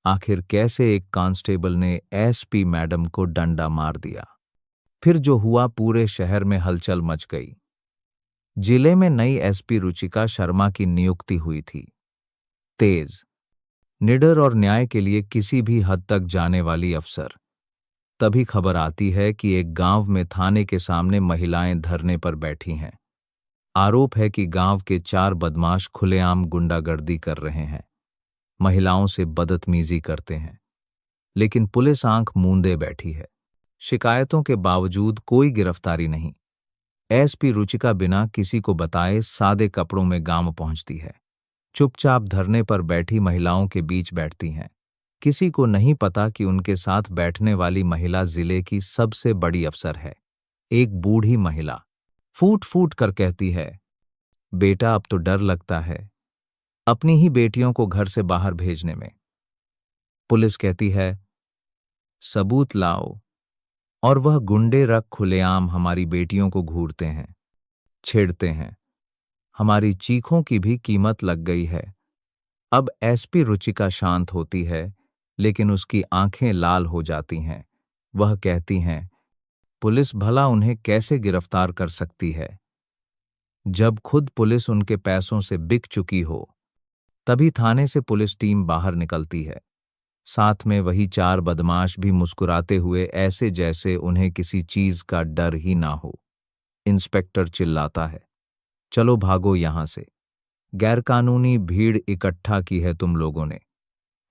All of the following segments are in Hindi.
आखिर कैसे एक कांस्टेबल ने एसपी मैडम को डंडा मार दिया। फिर जो हुआ, पूरे शहर में हलचल मच गई। जिले में नई एसपी रुचिका शर्मा की नियुक्ति हुई थी। तेज, निडर और न्याय के लिए किसी भी हद तक जाने वाली अफसर। तभी खबर आती है कि एक गांव में थाने के सामने महिलाएं धरने पर बैठी हैं। आरोप है कि गांव के 4 बदमाश खुलेआम गुंडागर्दी कर रहे हैं, महिलाओं से बदतमीजी करते हैं। लेकिन पुलिस आंख मूंदे बैठी है। शिकायतों के बावजूद कोई गिरफ्तारी नहीं। एसपी रुचिका बिना किसी को बताए सादे कपड़ों में गांव पहुंचती है। चुपचाप धरने पर बैठी महिलाओं के बीच बैठती हैं। किसी को नहीं पता कि उनके साथ बैठने वाली महिला जिले की सबसे बड़ी अफसर है। एक बूढ़ी महिला फूट फूट कर कहती है, बेटा अब तो डर लगता है अपनी ही बेटियों को घर से बाहर भेजने में। पुलिस कहती है, सबूत लाओ, और वह गुंडे रख खुलेआम हमारी बेटियों को घूरते हैं, छेड़ते हैं। हमारी चीखों की भी कीमत लग गई है। अब एसपी रुचिका शांत होती है, लेकिन उसकी आंखें लाल हो जाती हैं। वह कहती हैं, पुलिस भला उन्हें कैसे गिरफ्तार कर सकती है जब खुद पुलिस उनके पैसों से बिक चुकी हो। तभी थाने से पुलिस टीम बाहर निकलती है। साथ में वही 4 बदमाश भी मुस्कुराते हुए, ऐसे जैसे उन्हें किसी चीज का डर ही ना हो। इंस्पेक्टर चिल्लाता है, चलो भागो यहां से, गैरकानूनी भीड़ इकट्ठा की है तुम लोगों ने।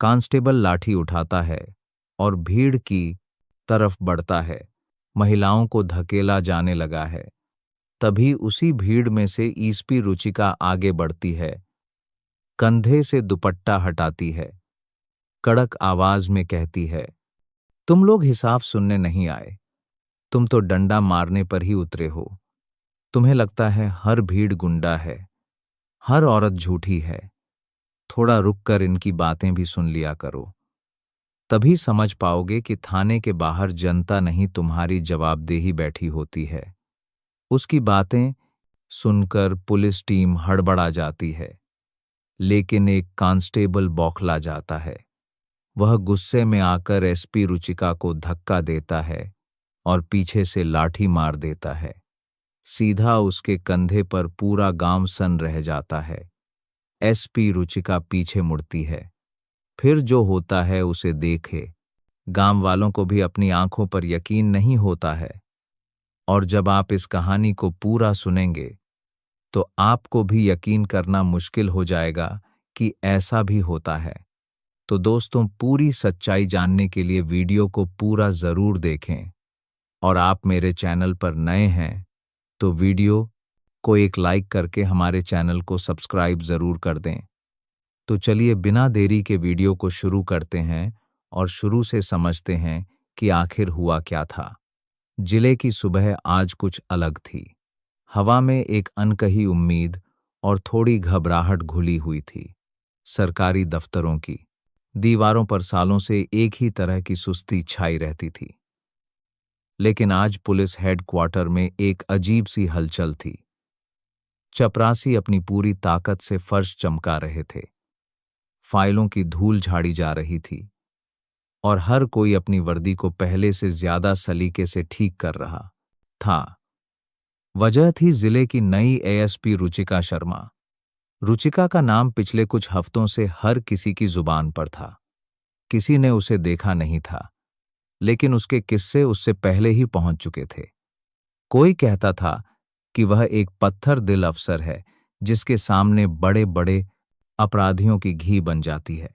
कांस्टेबल लाठी उठाता है और भीड़ की तरफ बढ़ता है। महिलाओं को धकेला जाने लगा है। तभी उसी भीड़ में से एसपी रुचिका आगे बढ़ती है, कंधे से दुपट्टा हटाती है, कड़क आवाज में कहती है, तुम लोग हिसाब सुनने नहीं आए, तुम तो डंडा मारने पर ही उतरे हो। तुम्हें लगता है हर भीड़ गुंडा है, हर औरत झूठी है। थोड़ा रुक कर इनकी बातें भी सुन लिया करो, तभी समझ पाओगे कि थाने के बाहर जनता नहीं, तुम्हारी जवाबदेही बैठी होती है। उसकी बातें सुनकर पुलिस टीम हड़बड़ा जाती है, लेकिन एक कांस्टेबल बौखला जाता है। वह गुस्से में आकर एसपी रुचिका को धक्का देता है और पीछे से लाठी मार देता है। सीधा उसके कंधे पर। पूरा गांव सन रह जाता है। एसपी रुचिका पीछे मुड़ती है। फिर जो होता है उसे देखे गांव वालों को भी अपनी आंखों पर यकीन नहीं होता है। और जब आप इस कहानी को पूरा सुनेंगे तो आपको भी यकीन करना मुश्किल हो जाएगा कि ऐसा भी होता है। तो दोस्तों, पूरी सच्चाई जानने के लिए वीडियो को पूरा जरूर देखें। और आप मेरे चैनल पर नए हैं तो वीडियो को एक लाइक करके हमारे चैनल को सब्सक्राइब जरूर कर दें। तो चलिए बिना देरी के वीडियो को शुरू करते हैं और शुरू से समझते हैं कि आखिर हुआ क्या था। जिले की सुबह आज कुछ अलग थी। हवा में एक अनकही उम्मीद और थोड़ी घबराहट घुली हुई थी। सरकारी दफ्तरों की दीवारों पर सालों से एक ही तरह की सुस्ती छाई रहती थी। लेकिन आज पुलिस हेडक्वार्टर में एक अजीब सी हलचल थी। चपरासी अपनी पूरी ताकत से फर्श चमका रहे थे। फाइलों की धूल झाड़ी जा रही थी और हर कोई अपनी वर्दी को पहले से ज्यादा सलीके से ठीक कर रहा था। वजह थी जिले की नई एएसपी रुचिका शर्मा। रुचिका का नाम पिछले कुछ हफ्तों से हर किसी की जुबान पर था। किसी ने उसे देखा नहीं था, लेकिन उसके किस्से उससे पहले ही पहुंच चुके थे। कोई कहता था कि वह एक पत्थर दिल अफसर है जिसके सामने बड़े बड़े अपराधियों की घी बन जाती है।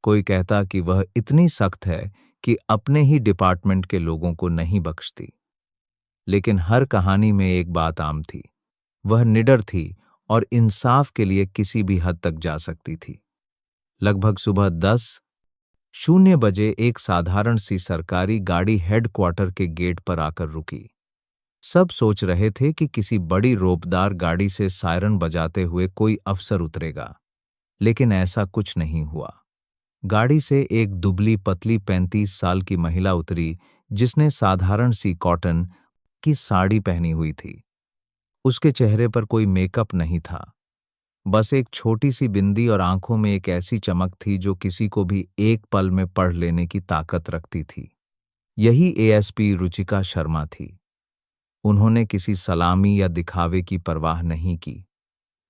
कोई कहता कि वह इतनी सख्त है कि अपने ही डिपार्टमेंट के लोगों को नहीं बख्शती। लेकिन हर कहानी में एक बात आम थी, वह निडर थी और इंसाफ के लिए किसी भी हद तक जा सकती थी। लगभग सुबह 10:00 बजे एक साधारण सी सरकारी गाड़ी हेडक्वार्टर के गेट पर आकर रुकी। सब सोच रहे थे कि किसी बड़ी रौबदार गाड़ी से सायरन बजाते हुए कोई अफसर उतरेगा, लेकिन ऐसा कुछ नहीं हुआ। गाड़ी से एक दुबली पतली 35 साल की महिला उतरी, जिसने साधारण सी कॉटन की साड़ी पहनी हुई थी। उसके चेहरे पर कोई मेकअप नहीं था। बस एक छोटी सी बिंदी और आंखों में एक ऐसी चमक थी जो किसी को भी एक पल में पढ़ लेने की ताकत रखती थी। यही एएसपी रुचिका शर्मा थी। उन्होंने किसी सलामी या दिखावे की परवाह नहीं की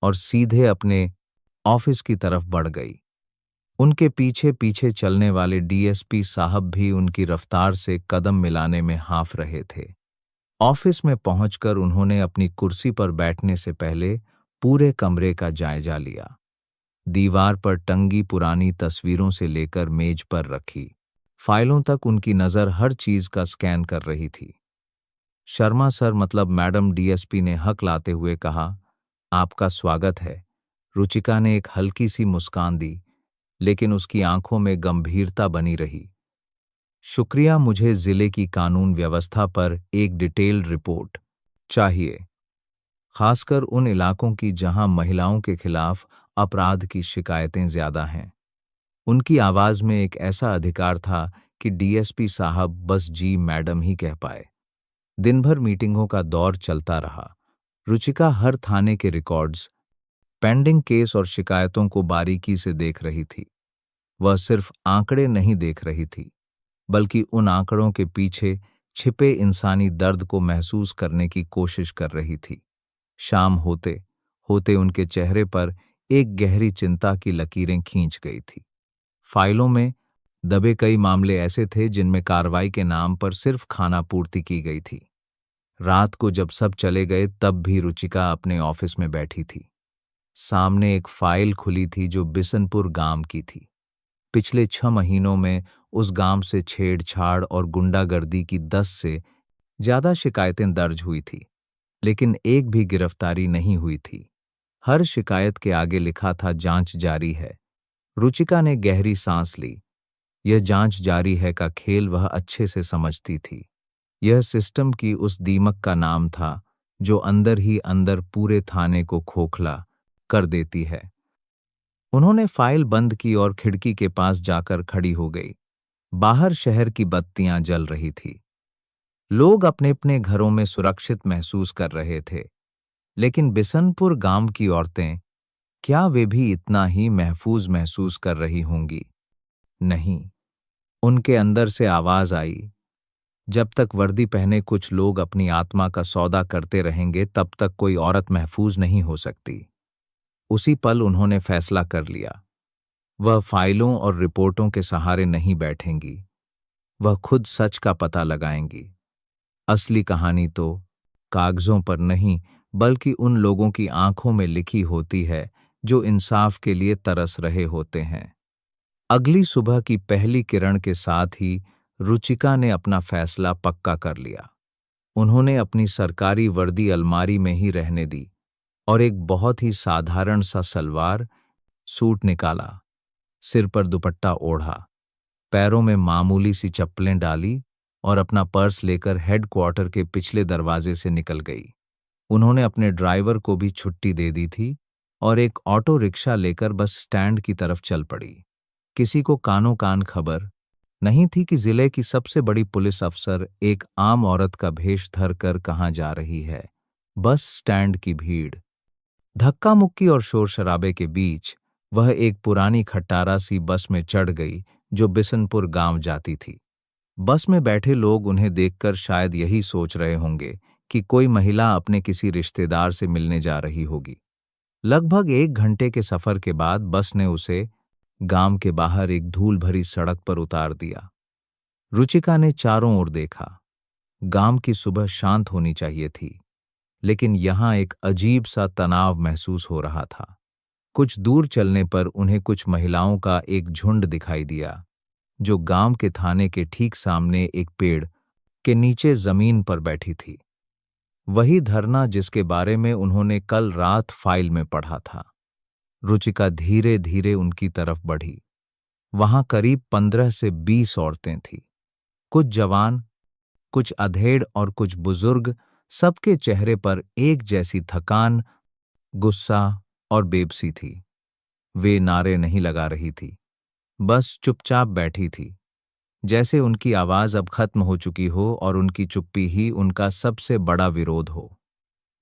और सीधे अपने ऑफिस की तरफ बढ़ गई। उनके पीछे पीछे चलने वाले डीएसपी साहब भी उनकी रफ्तार से कदम मिलाने में हाफ रहे थे। ऑफिस में पहुंचकर उन्होंने अपनी कुर्सी पर बैठने से पहले पूरे कमरे का जायजा लिया। दीवार पर टंगी पुरानी तस्वीरों से लेकर मेज पर रखी फाइलों तक उनकी नज़र हर चीज का स्कैन कर रही थी। शर्मा सर मतलब मैडम, डीएसपी ने हक लाते हुए कहा, आपका स्वागत है। रुचिका ने एक हल्की सी मुस्कान दी, लेकिन उसकी आंखों में गंभीरता बनी रही। शुक्रिया, मुझे जिले की कानून व्यवस्था पर एक डिटेल्ड रिपोर्ट चाहिए, खासकर उन इलाकों की जहां महिलाओं के खिलाफ अपराध की शिकायतें ज्यादा हैं। उनकी आवाज में एक ऐसा अधिकार था कि डीएसपी साहब बस जी मैडम ही कह पाए। दिन भर मीटिंगों का दौर चलता रहा। रुचिका हर थाने के रिकॉर्ड्स, पेंडिंग केस और शिकायतों को बारीकी से देख रही थी। वह सिर्फ आंकड़े नहीं देख रही थी, बल्कि उन आंकड़ों के पीछे छिपे इंसानी दर्द को महसूस करने की कोशिश कर रही थी। शाम होते होते उनके चेहरे पर एक गहरी चिंता की लकीरें खींच गई थी। फाइलों में दबे कई मामले ऐसे थे जिनमें कार्रवाई के नाम पर सिर्फ खाना पूर्ति की गई थी। रात को जब सब चले गए तब भी रुचिका अपने ऑफिस में बैठी थी। सामने एक फाइल खुली थी जो बिशनपुर गांव की थी। पिछले 6 महीनों में उस गांव से छेड़छाड़ और गुंडागर्दी की 10 से ज्यादा शिकायतें दर्ज हुई थी, लेकिन एक भी गिरफ्तारी नहीं हुई थी। हर शिकायत के आगे लिखा था जांच जारी है। रुचिका ने गहरी सांस ली। यह जांच जारी है का खेल वह अच्छे से समझती थी। यह सिस्टम की उस दीमक का नाम था जो अंदर ही अंदर पूरे थाने को खोखला कर देती है। उन्होंने फाइल बंद की और खिड़की के पास जाकर खड़ी हो गई। बाहर शहर की बत्तियां जल रही थी। लोग अपने अपने घरों में सुरक्षित महसूस कर रहे थे, लेकिन बिशनपुर गांव की औरतें, क्या वे भी इतना ही महफूज महसूस कर रही होंगी? नहीं। उनके अंदर से आवाज आई, जब तक वर्दी पहने कुछ लोग अपनी आत्मा का सौदा करते रहेंगे तब तक कोई औरत महफूज नहीं हो सकती। उसी पल उन्होंने फैसला कर लिया। वह फाइलों और रिपोर्टों के सहारे नहीं बैठेंगी। वह खुद सच का पता लगाएंगी। असली कहानी तो कागजों पर नहीं, बल्कि उन लोगों की आंखों में लिखी होती है जो इंसाफ के लिए तरस रहे होते हैं। अगली सुबह की पहली किरण के साथ ही रुचिका ने अपना फैसला पक्का कर लिया। उन्होंने अपनी सरकारी वर्दी अलमारी में ही रहने दी और एक बहुत ही साधारण सा सलवार सूट निकाला, सिर पर दुपट्टा ओढ़ा, पैरों में मामूली सी चप्पलें डाली और अपना पर्स लेकर हेडक्वार्टर के पिछले दरवाजे से निकल गई। उन्होंने अपने ड्राइवर को भी छुट्टी दे दी थी और एक ऑटो रिक्शा लेकर बस स्टैंड की तरफ चल पड़ी। किसी को कानो कान खबर नहीं थी कि जिले की सबसे बड़ी पुलिस अफसर एक आम औरत का भेष धरकर कहाँ जा रही है। बस स्टैंड की भीड़, धक्का मुक्की और शोर शराबे के बीच वह एक पुरानी खटारा सी बस में चढ़ गई जो बिशनपुर गांव जाती थी। बस में बैठे लोग उन्हें देखकर शायद यही सोच रहे होंगे कि कोई महिला अपने किसी रिश्तेदार से मिलने जा रही होगी। लगभग 1 घंटे के सफर के बाद बस ने उसे गांव के बाहर एक धूल भरी सड़क पर उतार दिया। रुचिका ने चारों ओर देखा। गांव की सुबह शांत होनी चाहिए थी, लेकिन यहां एक अजीब सा तनाव महसूस हो रहा था। कुछ दूर चलने पर उन्हें कुछ महिलाओं का एक झुंड दिखाई दिया, जो गांव के थाने के ठीक सामने एक पेड़ के नीचे जमीन पर बैठी थी। वही धरना जिसके बारे में उन्होंने कल रात फाइल में पढ़ा था। रुचिका धीरे धीरे उनकी तरफ बढ़ी। वहां करीब 15 से 20 औरतें थीं। कुछ जवान, कुछ अधेड़ और कुछ बुजुर्ग। सबके चेहरे पर एक जैसी थकान, गुस्सा और बेबसी थी। वे नारे नहीं लगा रही थी, बस चुपचाप बैठी थी, जैसे उनकी आवाज अब खत्म हो चुकी हो और उनकी चुप्पी ही उनका सबसे बड़ा विरोध हो।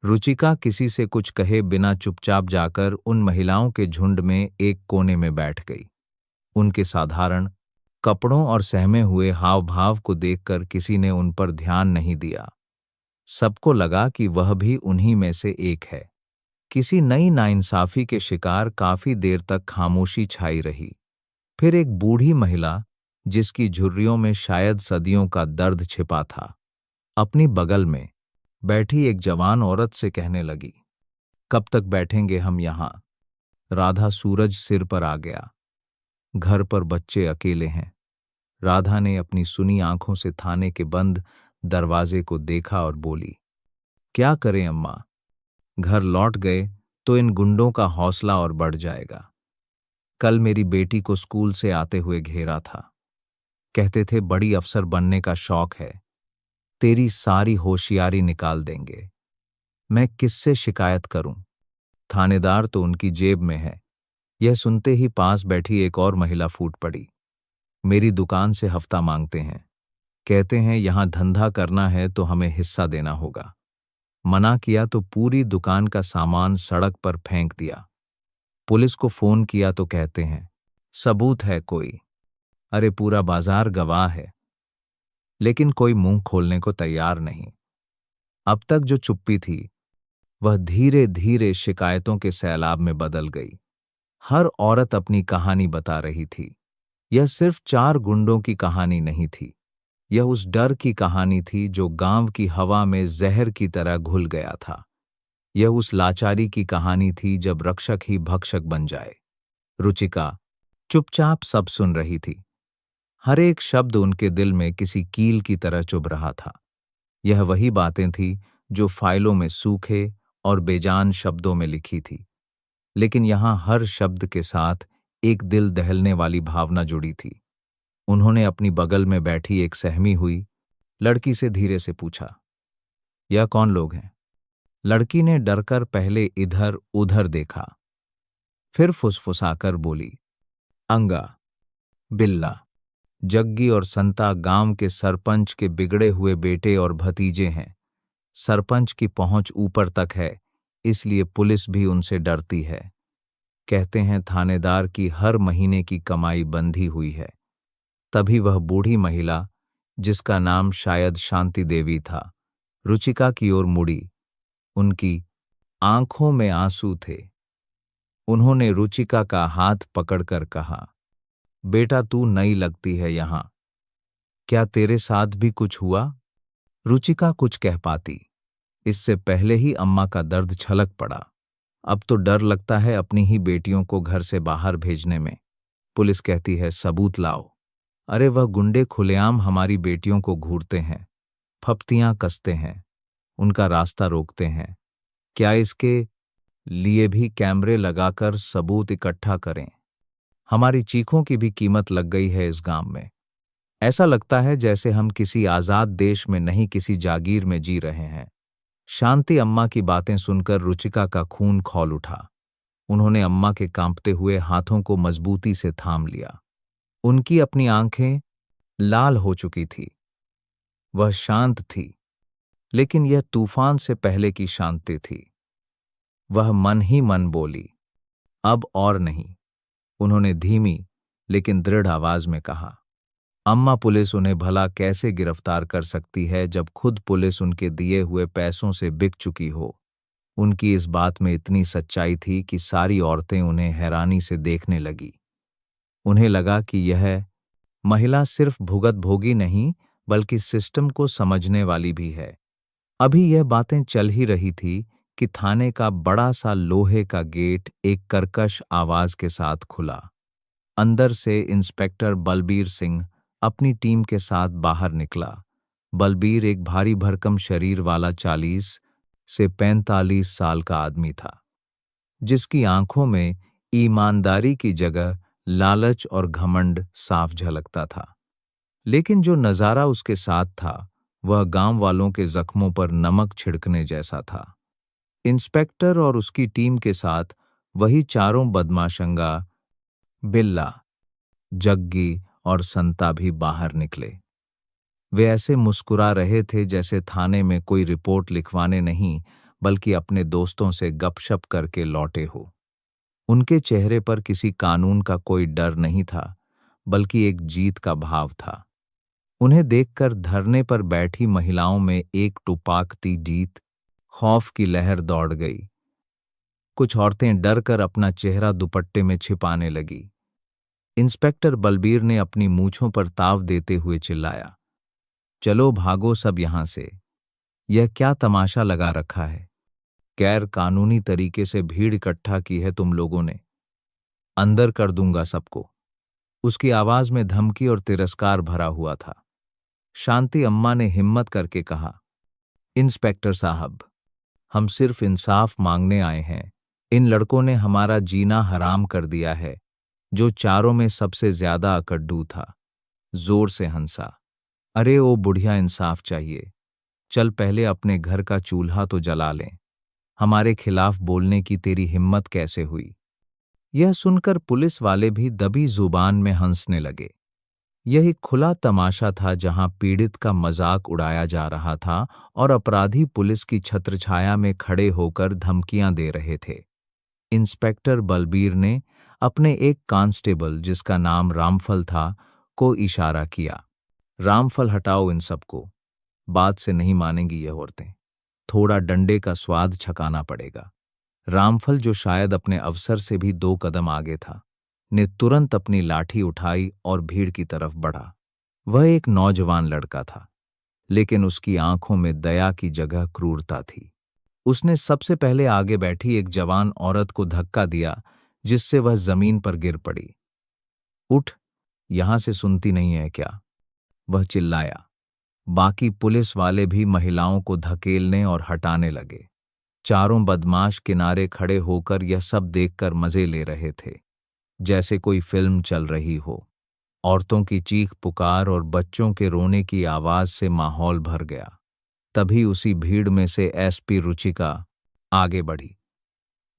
रुचिका किसी से कुछ कहे बिना चुपचाप जाकर उन महिलाओं के झुंड में एक कोने में बैठ गई। उनके साधारण कपड़ों और सहमे हुए हाव भाव को देखकर किसी ने उन पर ध्यान नहीं दिया। सबको लगा कि वह भी उन्हीं में से एक है। किसी नई नाइंसाफी के शिकार काफी देर तक खामोशी छाई रही। फिर एक बूढ़ी महिला, जिसकी झुर्रियों में शायद सदियों का दर्द छिपा था, अपनी बगल में बैठी एक जवान औरत से कहने लगी, कब तक बैठेंगे हम यहां? राधा, सूरज सिर पर आ गया। घर पर बच्चे अकेले हैं। राधा ने अपनी सुनी आंखों से थाने के बंद दरवाजे को देखा और बोली, क्या करें अम्मा? घर लौट गए तो इन गुंडों का हौसला और बढ़ जाएगा। कल मेरी बेटी को स्कूल से आते हुए घेरा था। कहते थे बड़ी अफसर बनने का शौक है, तेरी सारी होशियारी निकाल देंगे। मैं किससे शिकायत करूं? थानेदार तो उनकी जेब में है। यह सुनते ही पास बैठी एक और महिला फूट पड़ी। मेरी दुकान से हफ्ता मांगते हैं। कहते हैं यहां धंधा करना है तो हमें हिस्सा देना होगा। मना किया तो पूरी दुकान का सामान सड़क पर फेंक दिया। पुलिस को फोन किया तो कहते हैं सबूत है कोई? अरे पूरा बाजार गवाह है। लेकिन कोई मुंह खोलने को तैयार नहीं। अब तक जो चुप्पी थी वह धीरे धीरे शिकायतों के सैलाब में बदल गई। हर औरत अपनी कहानी बता रही थी। यह सिर्फ 4 गुंडों की कहानी नहीं थी। यह उस डर की कहानी थी जो गांव की हवा में जहर की तरह घुल गया था। यह उस लाचारी की कहानी थी जब रक्षक ही भक्षक बन जाए। रुचिका चुपचाप सब सुन रही थी। हर एक शब्द उनके दिल में किसी कील की तरह चुभ रहा था। यह वही बातें थी जो फाइलों में सूखे और बेजान शब्दों में लिखी थी, लेकिन यहां हर शब्द के साथ एक दिल दहलने वाली भावना जुड़ी थी। उन्होंने अपनी बगल में बैठी एक सहमी हुई लड़की से धीरे से पूछा, यह कौन लोग हैं? लड़की ने डरकर पहले इधर उधर देखा, फिर फुसफुसाकर बोली, अंगा, बिल्ला, जग्गी और संता गांव के सरपंच के बिगड़े हुए बेटे और भतीजे हैं। सरपंच की पहुंच ऊपर तक है, इसलिए पुलिस भी उनसे डरती है। कहते हैं थानेदार की हर महीने की कमाई बंधी हुई है। तभी वह बूढ़ी महिला, जिसका नाम शायद शांति देवी था, रुचिका की ओर मुड़ी। उनकी आंखों में आंसू थे। उन्होंने रुचिका का हाथ पकड़कर कहा, बेटा तू नई लगती है यहां। क्या तेरे साथ भी कुछ हुआ? रुचिका कुछ कह पाती। इससे पहले ही अम्मा का दर्द छलक पड़ा। अब तो डर लगता है अपनी ही बेटियों को घर से बाहर भेजने में। पुलिस कहती है सबूत लाओ। अरे वह गुंडे खुलेआम हमारी बेटियों को घूरते हैं, फप्तियां कसते हैं, उनका रास्ता रोकते हैं। क्या इसके लिए भी कैमरे लगाकर सबूत इकट्ठा करें? हमारी चीखों की भी कीमत लग गई है इस गांव में। ऐसा लगता है जैसे हम किसी आजाद देश में नहीं किसी जागीर में जी रहे हैं। शांति अम्मा की बातें सुनकर रुचिका का खून खौल उठा। उन्होंने अम्मा के कांपते हुए हाथों को मजबूती से थाम लिया। उनकी अपनी आंखें लाल हो चुकी थी। वह शांत थी, लेकिन यह तूफान से पहले की शांति थी। वह मन ही मन बोली, अब और नहीं। उन्होंने धीमी लेकिन दृढ़ आवाज में कहा, अम्मा पुलिस उन्हें भला कैसे गिरफ्तार कर सकती है जब खुद पुलिस उनके दिए हुए पैसों से बिक चुकी हो? उनकी इस बात में इतनी सच्चाई थी कि सारी औरतें उन्हें हैरानी से देखने लगी। उन्हें लगा कि यह महिला सिर्फ भुगत भोगी नहीं बल्कि सिस्टम को समझने वाली भी है। अभी यह बातें चल ही रही थी कि थाने का बड़ा सा लोहे का गेट एक कर्कश आवाज के साथ खुला। अंदर से इंस्पेक्टर बलबीर सिंह अपनी टीम के साथ बाहर निकला। बलबीर एक भारी भरकम शरीर वाला 40 से 45 साल का आदमी था, जिसकी आंखों में ईमानदारी की जगह लालच और घमंड साफ झलकता था। लेकिन जो नजारा उसके साथ था वह गांव वालों के जख्मों पर नमक छिड़कने जैसा था। इंस्पेक्टर और उसकी टीम के साथ वही चारों बदमाशंगा, बिल्ला, जग्गी और संता भी बाहर निकले। वे ऐसे मुस्कुरा रहे थे जैसे थाने में कोई रिपोर्ट लिखवाने नहीं बल्कि अपने दोस्तों से गपशप करके लौटे हो। उनके चेहरे पर किसी कानून का कोई डर नहीं था, बल्कि एक जीत का भाव था। उन्हें देखकर धरने पर बैठी महिलाओं में एक टुपाकती जीत, खौफ की लहर दौड़ गई। कुछ औरतें डर कर अपना चेहरा दुपट्टे में छिपाने लगी। इंस्पेक्टर बलबीर ने अपनी मूंछों पर ताव देते हुए चिल्लाया, चलो भागो सब यहां से। यह क्या तमाशा लगा रखा है? गैर कानूनी तरीके से भीड़ इकट्ठा की है तुम लोगों ने। अंदर कर दूंगा सबको। उसकी आवाज में धमकी और तिरस्कार भरा हुआ था। शांति अम्मा ने हिम्मत करके कहा, इंस्पेक्टर साहब, हम सिर्फ इंसाफ मांगने आए हैं। इन लड़कों ने हमारा जीना हराम कर दिया है। जो चारों में सबसे ज्यादा अकड़ू था, जोर से हंसा। अरे ओ बुढ़िया, इंसाफ चाहिए। चल पहले अपने घर का चूल्हा तो जला लें। हमारे खिलाफ बोलने की तेरी हिम्मत कैसे हुई? यह सुनकर पुलिस वाले भी दबी जुबान में हंसने लगे। यह एक खुला तमाशा था जहां पीड़ित का मजाक उड़ाया जा रहा था और अपराधी पुलिस की छत्रछाया में खड़े होकर धमकियां दे रहे थे। इंस्पेक्टर बलबीर ने अपने एक कांस्टेबल, जिसका नाम रामफल था, को इशारा किया। रामफल, हटाओ इन सबको। बात से नहीं मानेंगी यह औरतें। थोड़ा डंडे का स्वाद छकाना पड़ेगा। रामफल, जो शायद अपने अफसर से भी 2 कदम आगे था, ने तुरंत अपनी लाठी उठाई और भीड़ की तरफ बढ़ा। वह एक नौजवान लड़का था, लेकिन उसकी आंखों में दया की जगह क्रूरता थी। उसने सबसे पहले आगे बैठी एक जवान औरत को धक्का दिया, जिससे वह जमीन पर गिर पड़ी। उठ, यहां से सुनती नहीं है क्या? वह चिल्लाया। बाकी पुलिस वाले भी महिलाओं को धकेलने और हटाने लगे। चारों बदमाश किनारे खड़े होकर यह सब देखकर मजे ले रहे थे, जैसे कोई फिल्म चल रही हो। औरतों की चीख पुकार और बच्चों के रोने की आवाज से माहौल भर गया। तभी उसी भीड़ में से एसपी रुचिका आगे बढ़ी।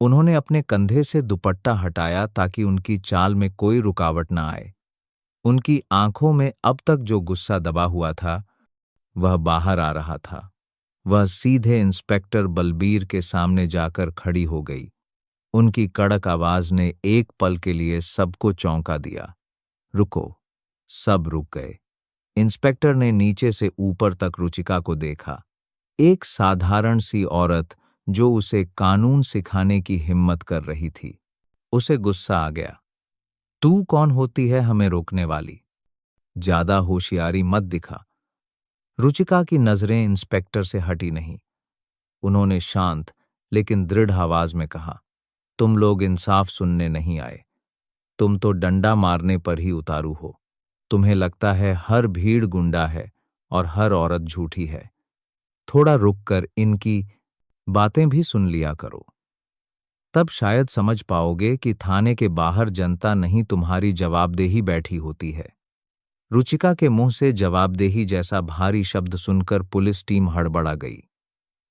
उन्होंने अपने कंधे से दुपट्टा हटाया ताकि उनकी चाल में कोई रुकावट न आए। उनकी आंखों में अब तक जो गुस्सा दबा हुआ था, वह बाहर आ रहा था। वह सीधे इंस्पेक्टर बलबीर के सामने जाकर खड़ी हो गई। उनकी कड़क आवाज ने एक पल के लिए सबको चौंका दिया। रुको। सब रुक गए। इंस्पेक्टर ने नीचे से ऊपर तक रुचिका को देखा। एक साधारण सी औरत जो उसे कानून सिखाने की हिम्मत कर रही थी। उसे गुस्सा आ गया। तू कौन होती है हमें रोकने वाली? ज्यादा होशियारी मत दिखा। रुचिका की नजरें इंस्पेक्टर से हटी नहीं। उन्होंने शांत लेकिन दृढ़ आवाज में कहा, तुम लोग इंसाफ सुनने नहीं आए। तुम तो डंडा मारने पर ही उतारू हो। तुम्हें लगता है हर भीड़ गुंडा है और हर औरत झूठी है। थोड़ा रुककर इनकी बातें भी सुन लिया करो। तब शायद समझ पाओगे कि थाने के बाहर जनता नहीं, तुम्हारी जवाबदेही बैठी होती है। रुचिका के मुंह से जवाबदेही जैसा भारी शब्द सुनकर पुलिस टीम हड़बड़ा गई।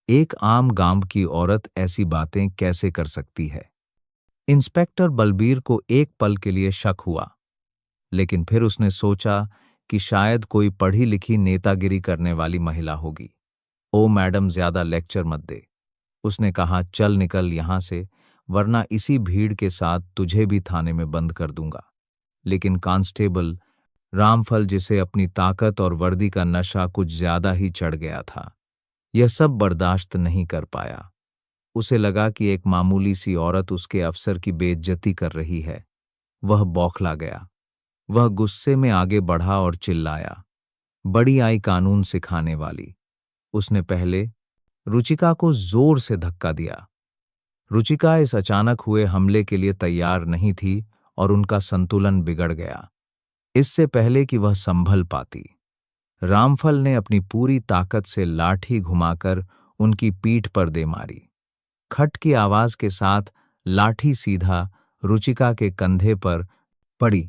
एक आम गांव की औरत ऐसी बातें कैसे कर सकती है? इंस्पेक्टर बलबीर को एक पल के लिए शक हुआ, लेकिन फिर उसने सोचा कि शायद कोई पढ़ी लिखी नेतागिरी करने वाली महिला होगी। ओ मैडम, ज्यादा लेक्चर मत दे। उसने कहा, चल निकल यहां से, वरना इसी भीड़ के साथ तुझे भी थाने में बंद कर दूंगा। लेकिन कांस्टेबल रामफल, जिसे अपनी ताकत और वर्दी का नशा कुछ ज्यादा ही चढ़ गया था, यह सब बर्दाश्त नहीं कर पाया। उसे लगा कि एक मामूली सी औरत उसके अफसर की बेइज्जती कर रही है। वह बौखला गया। वह गुस्से में आगे बढ़ा और चिल्लाया, बड़ी आई कानून सिखाने वाली। उसने पहले रुचिका को जोर से धक्का दिया। रुचिका इस अचानक हुए हमले के लिए तैयार नहीं थी और उनका संतुलन बिगड़ गया। इससे पहले कि वह संभल पाती, रामफल ने अपनी पूरी ताकत से लाठी घुमाकर उनकी पीठ पर दे मारी। खट की आवाज के साथ लाठी सीधा रुचिका के कंधे पर पड़ी।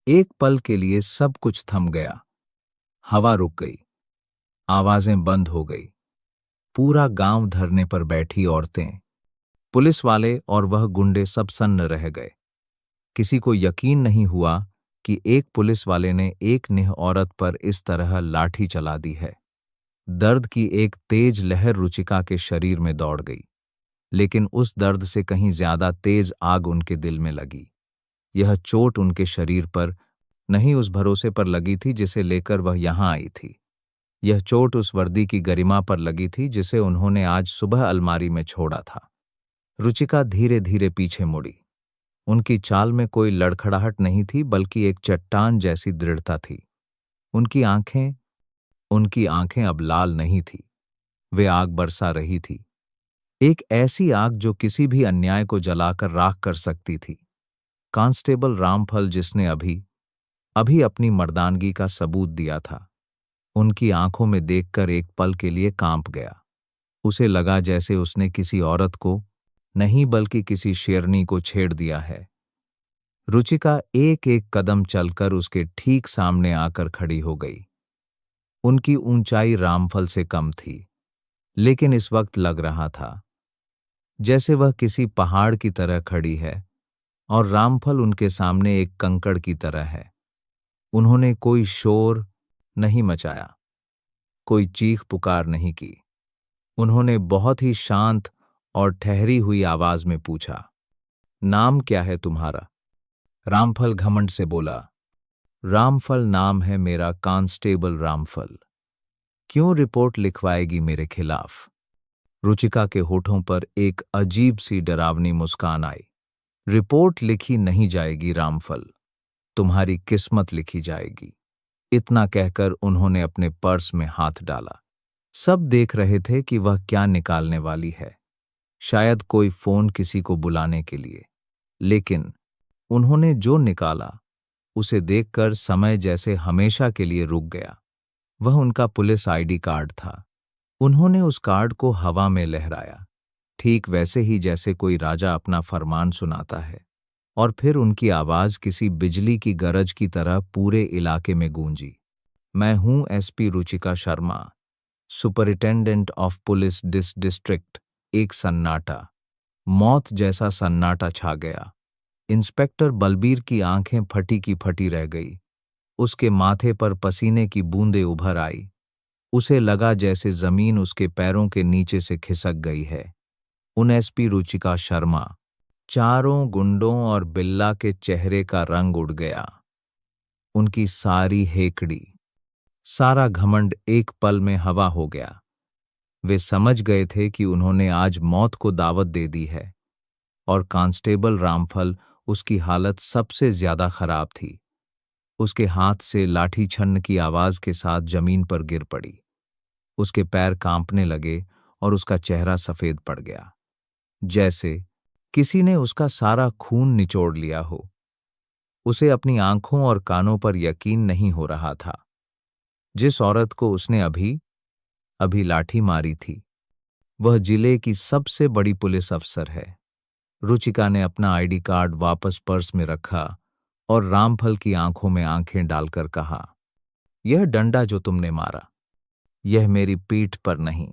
एक पल के लिए सब कुछ थम गया। हवा रुक गई। आवाजें बंद हो गई। पूरा गांव, धरने पर बैठी औरतें, पुलिस वाले और वह गुंडे सब सन्न रह गए। किसी को यकीन नहीं हुआ कि एक पुलिस वाले ने एक निह औरत पर इस तरह लाठी चला दी है। दर्द की एक तेज लहर रुचिका के शरीर में दौड़ गई, लेकिन उस दर्द से कहीं ज्यादा तेज आग उनके दिल में लगी। यह चोट उनके शरीर पर नहीं, उस भरोसे पर लगी थी जिसे लेकर वह यहां आई थी। यह चोट उस वर्दी की गरिमा पर लगी थी जिसे उन्होंने आज सुबह अलमारी में छोड़ा था। रुचिका धीरे धीरे पीछे मुड़ी। उनकी चाल में कोई लड़खड़ाहट नहीं थी, बल्कि एक चट्टान जैसी दृढ़ता थी। उनकी आंखें उनकी आंखें अब लाल नहीं थी, वे आग बरसा रही थी। एक ऐसी आग जो किसी भी अन्याय को जलाकर राख कर सकती थी। कांस्टेबल रामफल, जिसने अभी अभी अपनी मर्दानगी का सबूत दिया था, उनकी आंखों में देखकर एक पल के लिए कांप गया। उसे लगा जैसे उसने किसी औरत को नहीं, बल्कि किसी शेरनी को छेड़ दिया है। रुचिका एक एक कदम चलकर उसके ठीक सामने आकर खड़ी हो गई। उनकी ऊंचाई रामफल से कम थी, लेकिन इस वक्त लग रहा था जैसे वह किसी पहाड़ की तरह खड़ी है और रामफल उनके सामने एक कंकड़ की तरह है। उन्होंने कोई शोर नहीं मचाया, कोई चीख पुकार नहीं की। उन्होंने बहुत ही शांत और ठहरी हुई आवाज में पूछा, नाम क्या है तुम्हारा? रामफल घमंड से बोला, रामफल नाम है मेरा, कांस्टेबल रामफल। क्यों रिपोर्ट लिखवाएगी मेरे खिलाफ? रुचिका के होठों पर एक अजीब सी डरावनी मुस्कान आई। रिपोर्ट लिखी नहीं जाएगी रामफल, तुम्हारी किस्मत लिखी जाएगी। इतना कहकर उन्होंने अपने पर्स में हाथ डाला। सब देख रहे थे कि वह क्या निकालने वाली है। शायद कोई फोन किसी को बुलाने के लिए, लेकिन उन्होंने जो निकाला उसे देखकर समय जैसे हमेशा के लिए रुक गया। वह उनका पुलिस आईडी कार्ड था। उन्होंने उस कार्ड को हवा में लहराया, ठीक वैसे ही जैसे कोई राजा अपना फरमान सुनाता है, और फिर उनकी आवाज किसी बिजली की गरज की तरह पूरे इलाके में गूंजी। मैं हूं SP Ruchika Sharma, superintendent of police this district. एक सन्नाटा, मौत जैसा सन्नाटा छा गया। इंस्पेक्टर बलबीर की आंखें फटी की फटी रह गई। उसके माथे पर पसीने की बूंदें उभर आई। उसे लगा जैसे जमीन उसके पैरों के नीचे से खिसक गई है। उन एसपी रुचिका शर्मा, चारों गुंडों और बिल्ला के चेहरे का रंग उड़ गया। उनकी सारी हेकड़ी, सारा घमंड एक पल में हवा हो गया। वे समझ गए थे कि उन्होंने आज मौत को दावत दे दी है, और कांस्टेबल रामफल, उसकी हालत सबसे ज्यादा खराब थी। उसके हाथ से लाठी छन्न की आवाज के साथ जमीन पर गिर पड़ी। उसके पैर कांपने लगे और उसका चेहरा सफेद पड़ गया, जैसे किसी ने उसका सारा खून निचोड़ लिया हो। उसे अपनी आंखों और कानों पर यकीन नहीं हो रहा था। जिस औरत को उसने अभी अभी लाठी मारी थी, वह जिले की सबसे बड़ी पुलिस अफसर है। रुचिका ने अपना आईडी कार्ड वापस पर्स में रखा और रामफल की आंखों में आंखें डालकर कहा, यह डंडा जो तुमने मारा, यह मेरी पीठ पर नहीं,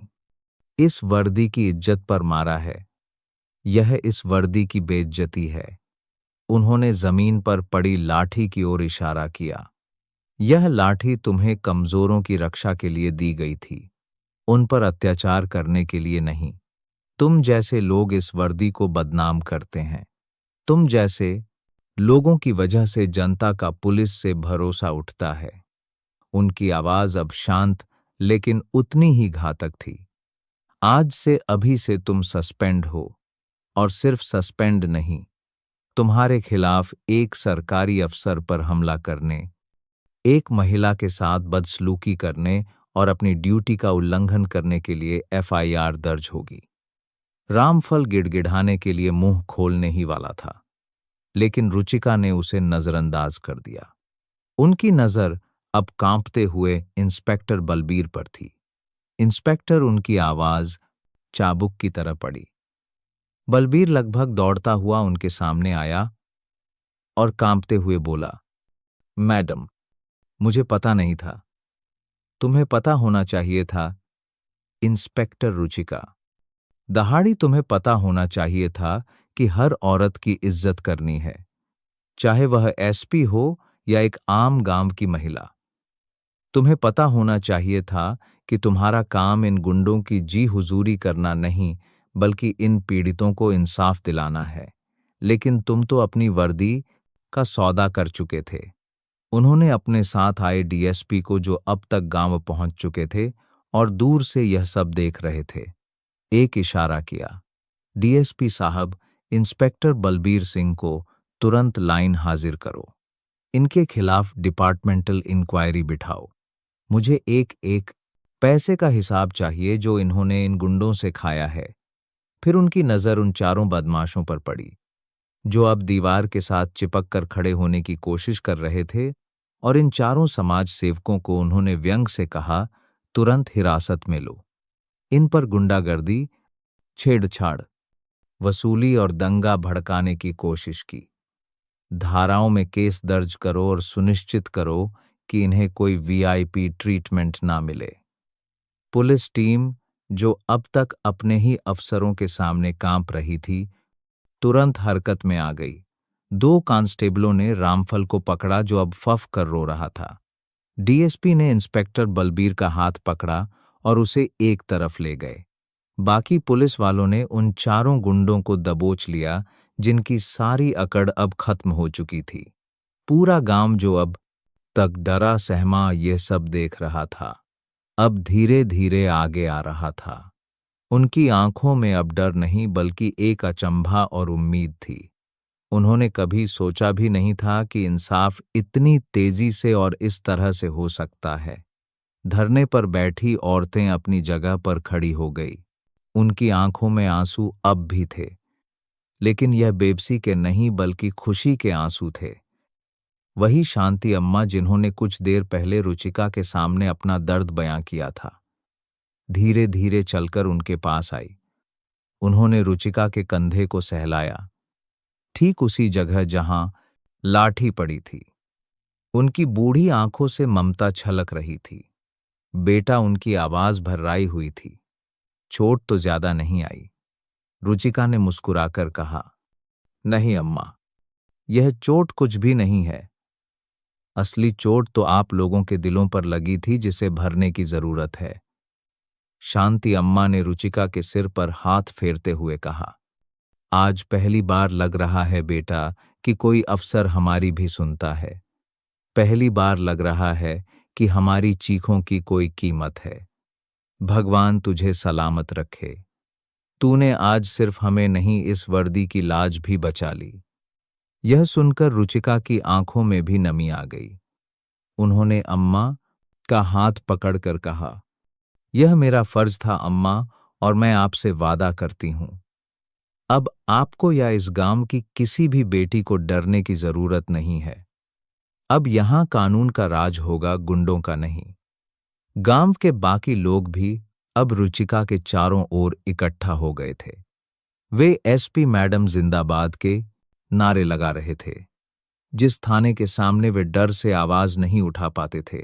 इस वर्दी की इज्जत पर मारा है। यह इस वर्दी की बेइज्जती है। उन्होंने जमीन पर पड़ी लाठी की ओर इशारा किया। यह लाठी तुम्हें कमजोरों की रक्षा के लिए दी गई थी, उन पर अत्याचार करने के लिए नहीं। तुम जैसे लोग इस वर्दी को बदनाम करते हैं। तुम जैसे लोगों की वजह से जनता का पुलिस से भरोसा उठता है। उनकी आवाज अब शांत लेकिन उतनी ही घातक थी। आज से अभी से तुम सस्पेंड हो, और सिर्फ सस्पेंड नहीं, तुम्हारे खिलाफ एक सरकारी अफसर पर हमला करने, एक महिला के साथ बदसलूकी करने और अपनी ड्यूटी का उल्लंघन करने के लिए एफआईआर दर्ज होगी। रामफल गिड़गिड़ाने के लिए मुंह खोलने ही वाला था, लेकिन रुचिका ने उसे नजरअंदाज कर दिया। उनकी नजर अब कांपते हुए इंस्पेक्टर बलबीर पर थी। इंस्पेक्टर, उनकी आवाज चाबुक की तरह पड़ी। बलबीर लगभग दौड़ता हुआ उनके सामने आया और कांपते हुए बोला, मैडम, मुझे पता नहीं था। तुम्हें पता होना चाहिए था। इंस्पेक्टर रुचिका, दहाड़ी तुम्हें पता होना चाहिए था कि हर औरत की इज्जत करनी है, चाहे वह एसपी हो या एक आम गांव की महिला। तुम्हें पता होना चाहिए था कि तुम्हारा काम इन गुंडों की जी हुजूरी करना नहीं, बल्कि इन पीड़ितों को इंसाफ दिलाना है। लेकिन तुम तो अपनी वर्दी का सौदा कर चुके थे। उन्होंने अपने साथ आए डीएसपी को, जो अब तक गांव पहुंच चुके थे और दूर से यह सब देख रहे थे, एक इशारा किया। डीएसपी साहब, इंस्पेक्टर बलबीर सिंह को तुरंत लाइन हाजिर करो। इनके खिलाफ डिपार्टमेंटल इंक्वायरी बिठाओ। मुझे एक एक पैसे का हिसाब चाहिए जो इन्होंने इन गुंडों से खाया है। फिर उनकी नज़र उन चारों बदमाशों पर पड़ी, जो अब दीवार के साथ चिपक कर खड़े होने की कोशिश कर रहे थे, और इन चारों समाज सेवकों को उन्होंने व्यंग से कहा, तुरंत हिरासत में लो। इन पर गुंडागर्दी, छेड़छाड़, वसूली और दंगा भड़काने की कोशिश की। धाराओं में केस दर्ज करो और सुनिश्चित करो कि इन्हें कोई वीआईपी ट्रीटमेंट ना मिले। पुलिस टीम, जो अब तक अपने ही अफसरों के सामने कांप रही थी, तुरंत हरकत में आ गई। 2 कांस्टेबलों ने रामफल को पकड़ा, जो अब फफ कर रो रहा था। डीएसपी ने इंस्पेक्टर बलबीर का हाथ पकड़ा और उसे एक तरफ ले गए। बाकी पुलिस वालों ने उन चारों गुंडों को दबोच लिया, जिनकी सारी अकड़ अब खत्म हो चुकी थी। पूरा गांव, जो अब तक डरा सहमा ये सब देख रहा था, अब धीरे धीरे आगे आ रहा था। उनकी आंखों में अब डर नहीं, बल्कि एक अचंभा और उम्मीद थी। उन्होंने कभी सोचा भी नहीं था कि इंसाफ इतनी तेजी से और इस तरह से हो सकता है। धरने पर बैठी औरतें अपनी जगह पर खड़ी हो गई। उनकी आंखों में आंसू अब भी थे, लेकिन यह बेबसी के नहीं, बल्कि खुशी के आंसू थे। वही शांति अम्मा, जिन्होंने कुछ देर पहले रुचिका के सामने अपना दर्द बयां किया था, धीरे धीरे चलकर उनके पास आई। उन्होंने रुचिका के कंधे को सहलाया, ठीक उसी जगह जहां लाठी पड़ी थी। उनकी बूढ़ी आंखों से ममता छलक रही थी। बेटा, उनकी आवाज भर्राई हुई थी। चोट तो ज्यादा नहीं आई? रुचिका ने मुस्कुराकर कहा, नहीं अम्मा, यह चोट कुछ भी नहीं है। असली चोट तो आप लोगों के दिलों पर लगी थी, जिसे भरने की जरूरत है। शांति अम्मा ने रुचिका के सिर पर हाथ फेरते हुए कहा, आज पहली बार लग रहा है बेटा कि कोई अफसर हमारी भी सुनता है। पहली बार लग रहा है कि हमारी चीखों की कोई कीमत है। भगवान तुझे सलामत रखे। तूने आज सिर्फ हमें नहीं, इस वर्दी की लाज भी बचा ली। यह सुनकर रुचिका की आंखों में भी नमी आ गई। उन्होंने अम्मा का हाथ पकड़कर कहा, यह मेरा फर्ज था अम्मा, और मैं आपसे वादा करती हूं, अब आपको या इस गांव की किसी भी बेटी को डरने की जरूरत नहीं है। अब यहां कानून का राज होगा, गुंडों का नहीं। गांव के बाकी लोग भी अब रुचिका के चारों ओर इकट्ठा हो गए थे। वे एसपी मैडम जिंदाबाद के नारे लगा रहे थे। जिस थाने के सामने वे डर से आवाज नहीं उठा पाते थे,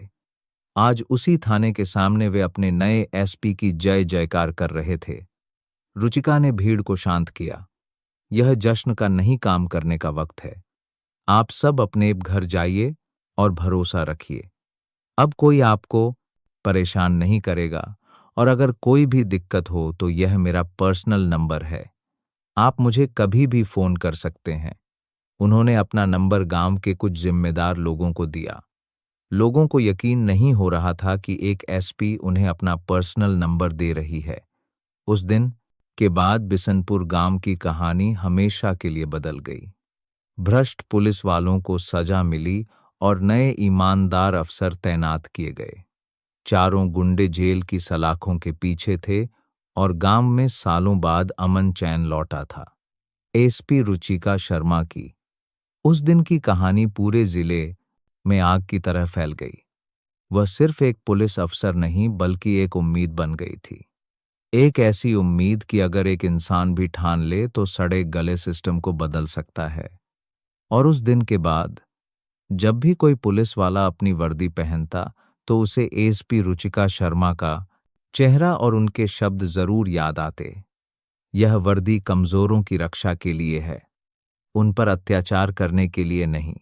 आज उसी थाने के सामने वे अपने नए एसपी की जय जयकार कर रहे थे। रुचिका ने भीड़ को शांत किया। यह जश्न का नहीं, काम करने का वक्त है। आप सब अपने घर जाइए और भरोसा रखिए। अब कोई आपको परेशान नहीं करेगा, और अगर कोई भी दिक्कत हो तो यह मेरा पर्सनल नंबर है। आप मुझे कभी भी फोन कर सकते हैं। उन्होंने अपना नंबर गांव के कुछ जिम्मेदार लोगों को दिया। लोगों को यकीन नहीं हो रहा था कि एक एसपी उन्हें अपना पर्सनल नंबर दे रही है। उस दिन के बाद बिशनपुर गांव की कहानी हमेशा के लिए बदल गई। भ्रष्ट पुलिस वालों को सजा मिली और नए ईमानदार अफसर तैनात किए गए। चारों गुंडे जेल की सलाखों के पीछे थे और गांव में सालों बाद अमन चैन लौटा था। एसपी रुचिका शर्मा की उस दिन की कहानी पूरे जिले में आग की तरह फैल गई। वह सिर्फ एक पुलिस अफसर नहीं, बल्कि एक उम्मीद बन गई थी। एक ऐसी उम्मीद कि अगर एक इंसान भी ठान ले तो सड़े गले सिस्टम को बदल सकता है। और उस दिन के बाद जब भी कोई पुलिस वाला अपनी वर्दी पहनता, तो उसे एसपी रुचिका शर्मा का चेहरा और उनके शब्द जरूर याद आते। यह वर्दी कमजोरों की रक्षा के लिए है, उन पर अत्याचार करने के लिए नहीं।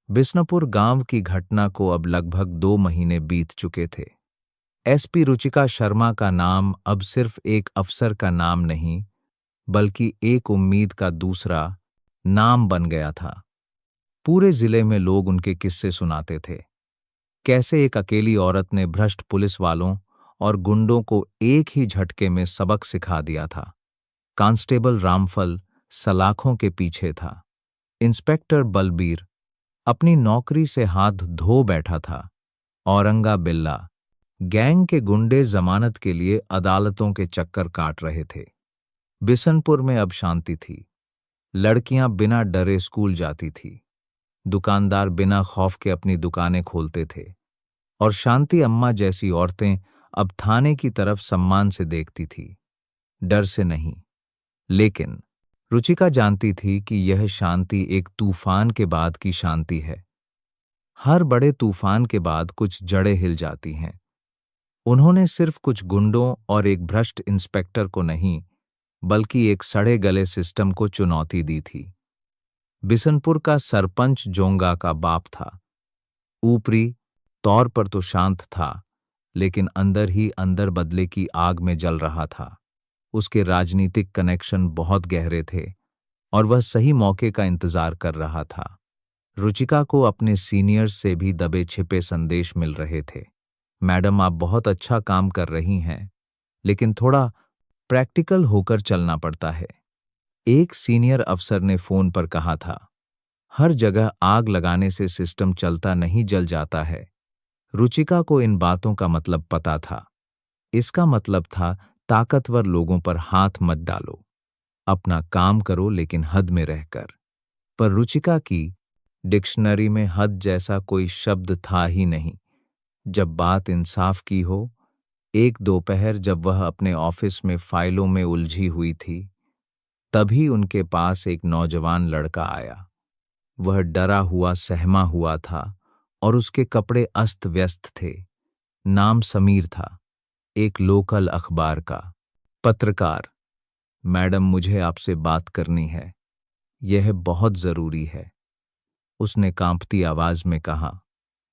बिशनपुर गांव की घटना को अब लगभग 2 महीने बीत चुके थे। एसपी रुचिका शर्मा का नाम अब सिर्फ एक अफसर का नाम नहीं, बल्कि एक उम्मीद का दूसरा नाम बन गया था। पूरे जिले में लोग उनके किस्से सुनाते थे। कैसे एक अकेली औरत ने भ्रष्ट पुलिस वालों और गुंडों को एक ही झटके में सबक सिखा दिया था। कांस्टेबल रामफल सलाखों के पीछे था। इंस्पेक्टर बलबीर अपनी नौकरी से हाथ धो बैठा था। औरंगा बिल्ला गैंग के गुंडे जमानत के लिए अदालतों के चक्कर काट रहे थे। बिशनपुर में अब शांति थी। लड़कियां बिना डरे स्कूल जाती थी। दुकानदार बिना खौफ के अपनी दुकानें खोलते थे और शांति अम्मा जैसी औरतें अब थाने की तरफ सम्मान से देखती थी, डर से नहीं। लेकिन रुचिका जानती थी कि यह शांति एक तूफान के बाद की शांति है। हर बड़े तूफान के बाद कुछ जड़ें हिल जाती हैं। उन्होंने सिर्फ कुछ गुंडों और एक भ्रष्ट इंस्पेक्टर को नहीं, बल्कि एक सड़े गले सिस्टम को चुनौती दी थी। बिशनपुर का सरपंच जोंगा का बाप था। ऊपरी तौर पर तो शांत था, लेकिन अंदर ही अंदर बदले की आग में जल रहा था। उसके राजनीतिक कनेक्शन बहुत गहरे थे और वह सही मौके का इंतजार कर रहा था। रुचिका को अपने सीनियर्स से भी दबे छिपे संदेश मिल रहे थे। मैडम, आप बहुत अच्छा काम कर रही हैं, लेकिन थोड़ा प्रैक्टिकल होकर चलना पड़ता है। एक सीनियर अफसर ने फोन पर कहा था, हर जगह आग लगाने से सिस्टम चलता नहीं, जल जाता है। रुचिका को इन बातों का मतलब पता था। इसका मतलब था ताकतवर लोगों पर हाथ मत डालो, अपना काम करो लेकिन हद में रहकर। पर रुचिका की डिक्शनरी में हद जैसा कोई शब्द था ही नहीं। जब बात इंसाफ की हो, एक दोपहर जब वह अपने ऑफिस में फाइलों में उलझी हुई थी, तभी उनके पास एक नौजवान लड़का आया। वह डरा हुआ सहमा हुआ था और उसके कपड़े अस्त व्यस्त थे। नाम समीर था, एक लोकल अखबार का पत्रकार। मैडम, मुझे आपसे बात करनी है, यह बहुत जरूरी है, उसने कांपती आवाज में कहा।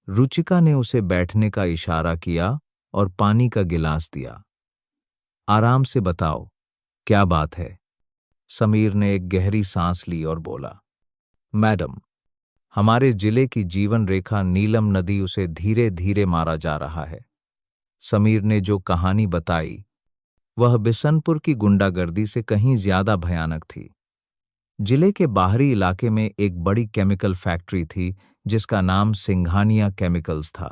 रुचिका ने उसे बैठने का इशारा किया और पानी का गिलास दिया। आराम से बताओ, क्या बात है? समीर ने एक गहरी सांस ली और बोला, मैडम, हमारे जिले की जीवन रेखा नीलम नदी, उसे धीरे धीरे मारा जा रहा है। समीर ने जो कहानी बताई वह बिशनपुर की गुंडागर्दी से कहीं ज्यादा भयानक थी। जिले के बाहरी इलाके में एक बड़ी केमिकल फैक्ट्री थी जिसका नाम सिंघानिया केमिकल्स था।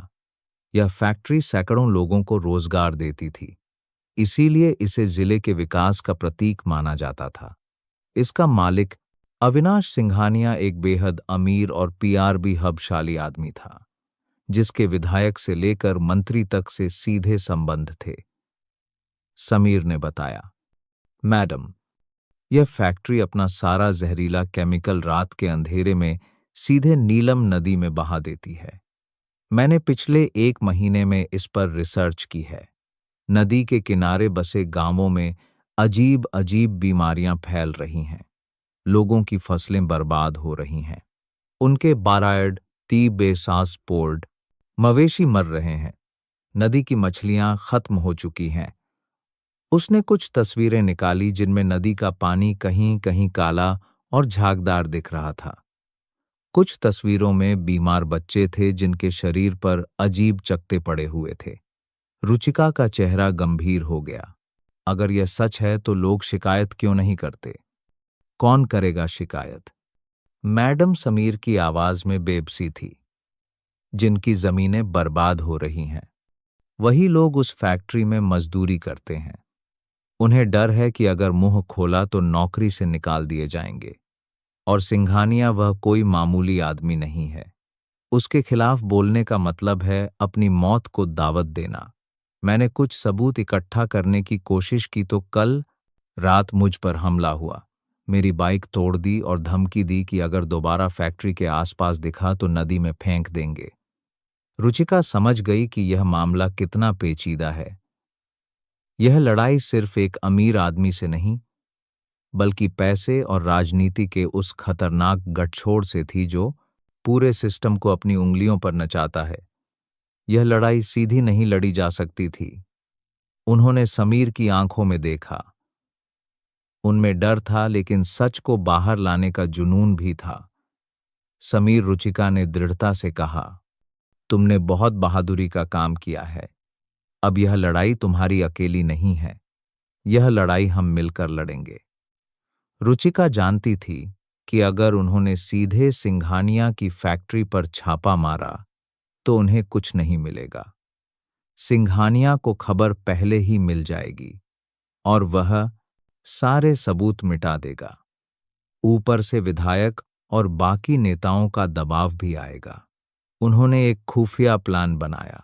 यह फैक्ट्री सैकड़ों लोगों को रोजगार देती थी, इसीलिए इसे जिले के विकास का प्रतीक माना जाता था। इसका मालिक अविनाश सिंघानिया एक बेहद अमीर और पीआरबी हबशाली आदमी था, जिसके विधायक से लेकर मंत्री तक से सीधे संबंध थे। समीर ने बताया, मैडम, यह फैक्ट्री अपना सारा जहरीला केमिकल रात के अंधेरे में सीधे नीलम नदी में बहा देती है। मैंने पिछले 1 महीने में इस पर रिसर्च की है। नदी के किनारे बसे गांवों में अजीब अजीब बीमारियां फैल रही हैं। लोगों की फसलें बर्बाद हो रही हैं। उनके बारायड ती बेसास पोर्ड मवेशी मर रहे हैं। नदी की मछलियां खत्म हो चुकी हैं। उसने कुछ तस्वीरें निकाली जिनमें नदी का पानी कहीं कहीं काला और झागदार दिख रहा था। कुछ तस्वीरों में बीमार बच्चे थे जिनके शरीर पर अजीब चकत्ते पड़े हुए थे। रुचिका का चेहरा गंभीर हो गया। अगर यह सच है तो लोग शिकायत क्यों नहीं करते? कौन करेगा शिकायत? मैडम, समीर की आवाज में बेबसी थी। जिनकी जमीनें बर्बाद हो रही हैं, वही लोग उस फैक्ट्री में मजदूरी करते हैं। उन्हें डर है कि अगर मुंह खोला तो नौकरी से निकाल दिए जाएंगे। और सिंघानिया वह कोई मामूली आदमी नहीं है। उसके खिलाफ बोलने का मतलब है अपनी मौत को दावत देना। मैंने कुछ सबूत इकट्ठा करने की कोशिश की तो कल रात मुझ पर हमला हुआ। मेरी बाइक तोड़ दी और धमकी दी कि अगर दोबारा फैक्ट्री के आसपास दिखा तो नदी में फेंक देंगे। रुचिका समझ गई कि यह मामला कितना पेचीदा है। यह लड़ाई सिर्फ एक अमीर आदमी से नहीं, बल्कि पैसे और राजनीति के उस खतरनाक गठछोड़ से थी जो पूरे सिस्टम को अपनी उंगलियों पर नचाता है। यह लड़ाई सीधी नहीं लड़ी जा सकती थी। उन्होंने समीर की आंखों में देखा। उनमें डर था, लेकिन सच को बाहर लाने का जुनून भी था। समीर, रुचिका ने दृढ़ता से कहा, तुमने बहुत बहादुरी का काम किया है। अब यह लड़ाई तुम्हारी अकेली नहीं है। यह लड़ाई हम मिलकर लड़ेंगे। रुचिका जानती थी कि अगर उन्होंने सीधे सिंघानिया की फैक्ट्री पर छापा मारा तो उन्हें कुछ नहीं मिलेगा। सिंघानिया को खबर पहले ही मिल जाएगी और वह सारे सबूत मिटा देगा। ऊपर से विधायक और बाकी नेताओं का दबाव भी आएगा। उन्होंने एक खुफिया प्लान बनाया।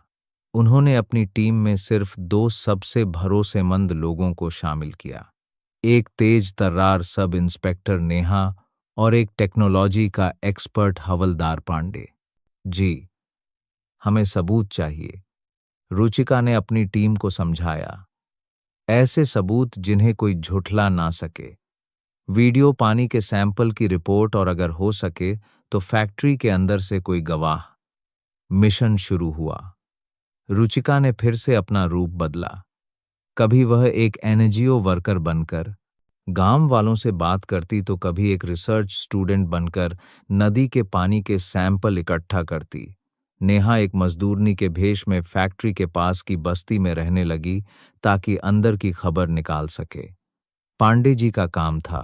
उन्होंने अपनी टीम में सिर्फ 2 सबसे भरोसेमंद लोगों को शामिल किया, एक तेज तर्रार सब इंस्पेक्टर नेहा और एक टेक्नोलॉजी का एक्सपर्ट हवलदार पांडे। जी, हमें सबूत चाहिए, रुचिका ने अपनी टीम को समझाया। ऐसे सबूत जिन्हें कोई झुठला ना सके। वीडियो, पानी के सैंपल की रिपोर्ट और अगर हो सके तो फैक्ट्री के अंदर से कोई गवाह। मिशन शुरू हुआ। रुचिका ने फिर से अपना रूप बदला। कभी वह एक एनजीओ वर्कर बनकर गांव वालों से बात करती तो कभी एक रिसर्च स्टूडेंट बनकर नदी के पानी के सैंपल इकट्ठा करती। नेहा एक मजदूरनी के भेष में फैक्ट्री के पास की बस्ती में रहने लगी ताकि अंदर की खबर निकाल सके। पांडे जी का काम था